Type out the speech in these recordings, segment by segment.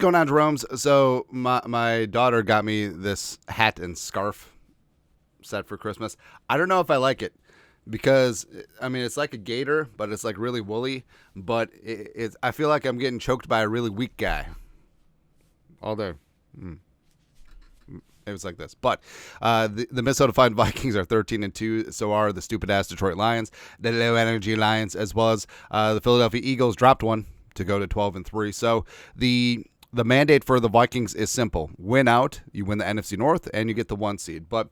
going on, Jerome's? So my daughter got me this hat and scarf set for Christmas. I don't know if I like it because I mean it's like a gator, but it's like really woolly. But I feel like I'm getting choked by a really weak guy all day. It was like this. But the Minnesota Vikings are 13-2. So are the stupid ass Detroit Lions, the low energy Lions, as well as the Philadelphia Eagles dropped one to go to 12-3. So the mandate for the Vikings is simple: win out, you win the NFC North, and you get the 1 seed. But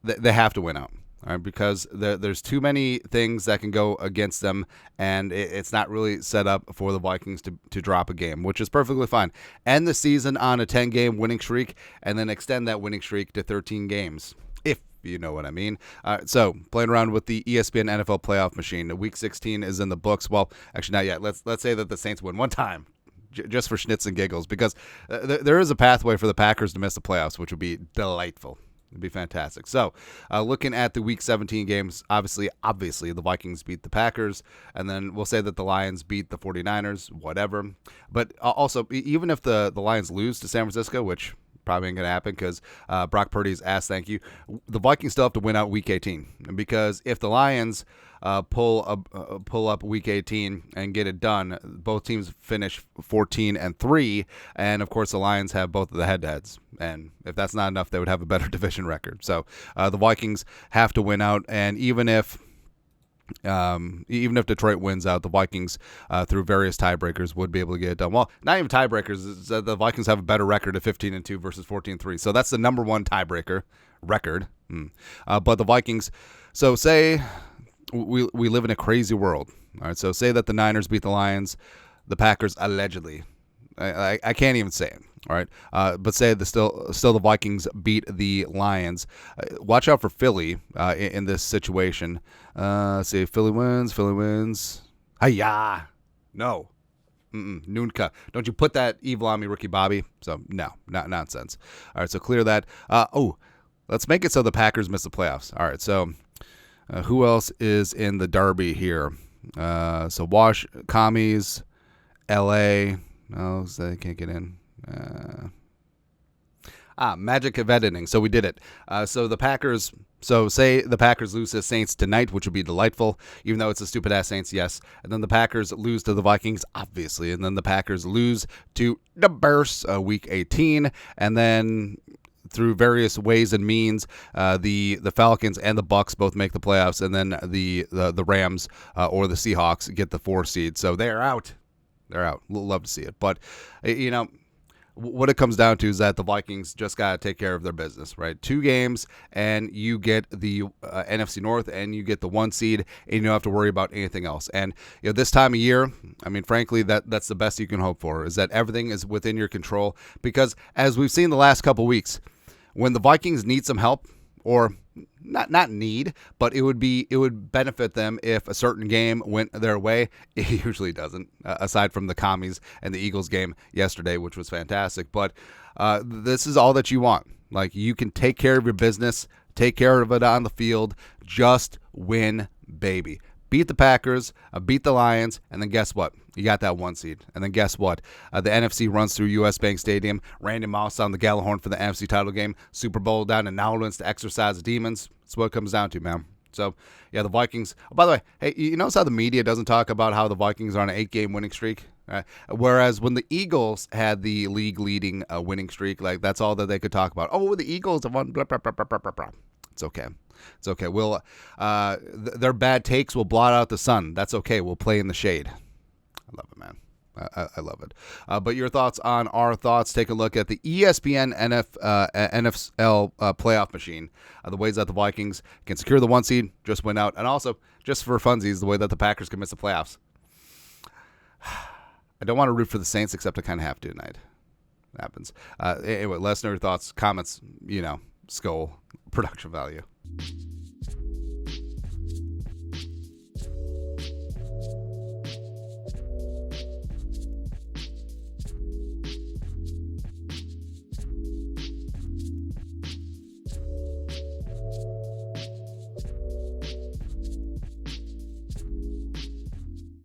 they have to win out, all right, because there's too many things that can go against them, and it's not really set up for the Vikings to drop a game, which is perfectly fine. End the season on a 10-game winning streak, and then extend that winning streak to 13 games, if you know what I mean. So playing around with the ESPN NFL playoff machine. Week 16 is in the books. Well, actually not yet. Let's say that the Saints win one time, just for schnitz and giggles, because there is a pathway for the Packers to miss the playoffs, which would be delightful. It'd be fantastic. So, looking at the Week 17 games, obviously, the Vikings beat the Packers, and then we'll say that the Lions beat the 49ers, whatever. But also, even if the Lions lose to San Francisco, which probably ain't going to happen because Brock Purdy's ass thank you, the Vikings still have to win out Week 18. Because if the Lions pull up Week 18 and get it done, both teams finish 14-3, and of course the Lions have both of the head-to-heads. And if that's not enough, they would have a better division record. So the Vikings have to win out, and even if Detroit wins out, the Vikings, through various tiebreakers, would be able to get it done. Well, not even tiebreakers. The Vikings have a better record of 15-2 versus 14-3. So that's the number one tiebreaker record. But the Vikings, so say we live in a crazy world. All right, so say that the Niners beat the Lions, the Packers allegedly. I can't even say it. All right, but say still the Vikings beat the Lions. Watch out for Philly in this situation. See, Philly wins. Hi-ya. No. Nunca. Don't you put that evil on me, Ricky Bobby. So, no, not nonsense. All right, so clear that. Let's make it so the Packers miss the playoffs. All right, so who else is in the derby here? So Commies, L.A., no, so they can't get in. Magic of editing. So we did it. So the Packers. So say the Packers lose to the Saints tonight, which would be delightful, even though it's a stupid ass Saints. Yes. And then the Packers lose to the Vikings, obviously, and then the Packers lose to the Bears Week 18, and then through various ways and means, the Falcons and the Bucks both make the playoffs, and then the Rams or the Seahawks get the 4 seed. So they're out. They're out. Love to see it. But, what it comes down to is that the Vikings just got to take care of their business, right? 2 games, and you get the NFC North, and you get the 1 seed, and you don't have to worry about anything else. And this time of year, I mean, frankly, that's the best you can hope for, is that everything is within your control. Because as we've seen the last couple weeks, when the Vikings need some help, or not need, but it would benefit them if a certain game went their way. It usually doesn't, aside from the Commies and the Eagles game yesterday, which was fantastic. But this is all that you want. Like, you can take care of your business, take care of it on the field, just win, baby. Beat the Packers, beat the Lions, and then guess what? You got that 1 seed. And then guess what? The NFC runs through U.S. Bank Stadium. Randy Moss on the Gallahorn for the NFC title game. Super Bowl down in New Orleans to exercise the demons. That's what it comes down to, man. So, yeah, the Vikings. Oh, by the way, hey, you notice how the media doesn't talk about how the Vikings are on an 8-game winning streak? Whereas when the Eagles had the league-leading winning streak, like, that's all that they could talk about. Oh, the Eagles have won. Blah, blah, blah, blah, blah, blah. It's okay. It's okay. We'll their bad takes will blot out the sun. That's okay. We'll play in the shade. I love it, man. I love it. But your thoughts on our thoughts? Take a look at the ESPN NFL playoff machine. The ways that the Vikings can secure the 1 seed, just win out, and also just for funsies, the way that the Packers can miss the playoffs. I don't want to root for the Saints, except I kind of have to tonight. It happens. Anyway, let us know your thoughts, comments. Skull production value.